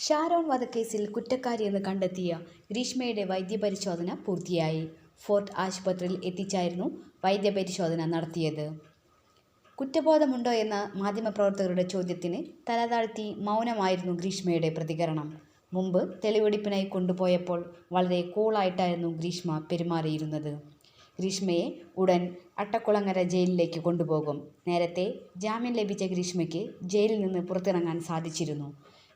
ഷാരോൺ വധക്കേസിൽ കുറ്റക്കാരിയെന്ന് കണ്ടെത്തിയ ഗ്രീഷ്മയുടെ വൈദ്യപരിശോധന പൂർത്തിയായി. ഫോർട്ട് ആശുപത്രിയിൽ എത്തിച്ചായിരുന്നു വൈദ്യപരിശോധന നടത്തിയത്. കുറ്റബോധമുണ്ടോ എന്ന മാധ്യമപ്രവർത്തകരുടെ ചോദ്യത്തിന് തലതാഴ്ത്തി മൗനമായിരുന്നു ഗ്രീഷ്മയുടെ പ്രതികരണം. മുമ്പ് തെളിവെടുപ്പിനായി കൊണ്ടുപോയപ്പോൾ വളരെ കൂളായിട്ടായിരുന്നു ഗ്രീഷ്മ പെരുമാറിയിരുന്നത്. ഗ്രീഷ്മയെ ഉടൻ അട്ടക്കുളങ്ങര ജയിലിലേക്ക് കൊണ്ടുപോകും. നേരത്തെ ജാമ്യം ലഭിച്ച ഗ്രീഷ്മയ്ക്ക് ജയിലിൽ നിന്ന് പുറത്തിറങ്ങാൻ സാധിച്ചിരുന്നു.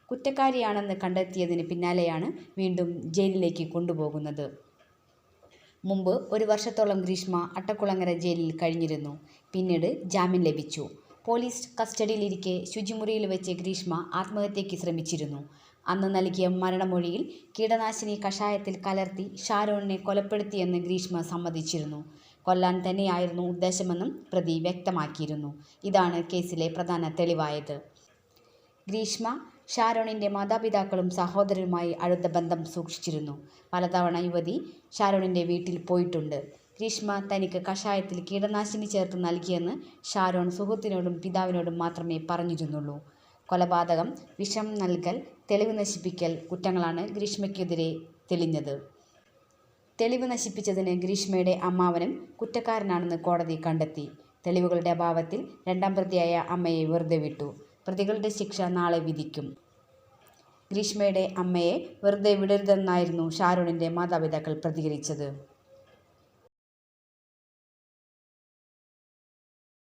കുറ്റക്കാരിയാണെന്ന് കണ്ടെത്തിയതിന് പിന്നാലെയാണ് വീണ്ടും ജയിലിലേക്ക് കൊണ്ടുപോകുന്നത്. മുമ്പ് 1 വർഷത്തോളം ഗ്രീഷ്മ അട്ടക്കുളങ്ങര ജയിലിൽ കഴിഞ്ഞിരുന്നു. പിന്നീട് ജാമ്യം ലഭിച്ചു. പോലീസ് കസ്റ്റഡിയിലിരിക്കെ ശുചിമുറിയിൽ വെച്ച് ഗ്രീഷ്മ ആത്മഹത്യയ്ക്ക് ശ്രമിച്ചിരുന്നു. അന്ന് നൽകിയ മരണമൊഴിയിൽ കീടനാശിനി കഷായത്തിൽ കലർത്തി ഷാരോണിനെ കൊലപ്പെടുത്തിയെന്ന് ഗ്രീഷ്മ സമ്മതിച്ചിരുന്നു. കൊല്ലാൻ തന്നെയായിരുന്നു ഉദ്ദേശമെന്നും പ്രതി വ്യക്തമാക്കിയിരുന്നു. ഇതാണ് കേസിലെ പ്രധാന തെളിവായത്. ഗ്രീഷ്മ ഷാരോണിൻ്റെ മാതാപിതാക്കളും സഹോദരനുമായി അടുത്ത ബന്ധം സൂക്ഷിച്ചിരുന്നു. പലതവണ യുവതി ഷാരോണിൻ്റെ വീട്ടിൽ പോയിട്ടുണ്ട്. ഗ്രീഷ്മ തനിക്ക് കഷായത്തിൽ കീടനാശിനി ചേർത്ത് നൽകിയെന്ന് ഷാരോൺ സുഹൃത്തിനോടും പിതാവിനോടും മാത്രമേ പറഞ്ഞിരുന്നുള്ളൂ. കൊലപാതകം, വിഷം നൽകൽ, തെളിവ് നശിപ്പിക്കൽ കുറ്റങ്ങളാണ് ഗ്രീഷ്മയ്ക്കെതിരെ തെളിഞ്ഞത്. തെളിവ് നശിപ്പിച്ചതിന് ഗ്രീഷ്മയുടെ അമ്മാവനും കുറ്റക്കാരനാണെന്ന് കോടതി കണ്ടെത്തി. തെളിവുകളുടെ അഭാവത്തിൽ 2ാം പ്രതിയായ അമ്മയെ വെറുതെ വിട്ടു. പ്രതികളുടെ ശിക്ഷ നാളെ വിധിക്കും. ഗ്രീഷ്മയുടെ അമ്മയെ വെറുതെ വിടരുതെന്നായിരുന്നു ഷാരോണിൻ്റെ മാതാപിതാക്കൾ പ്രതികരിച്ചത്.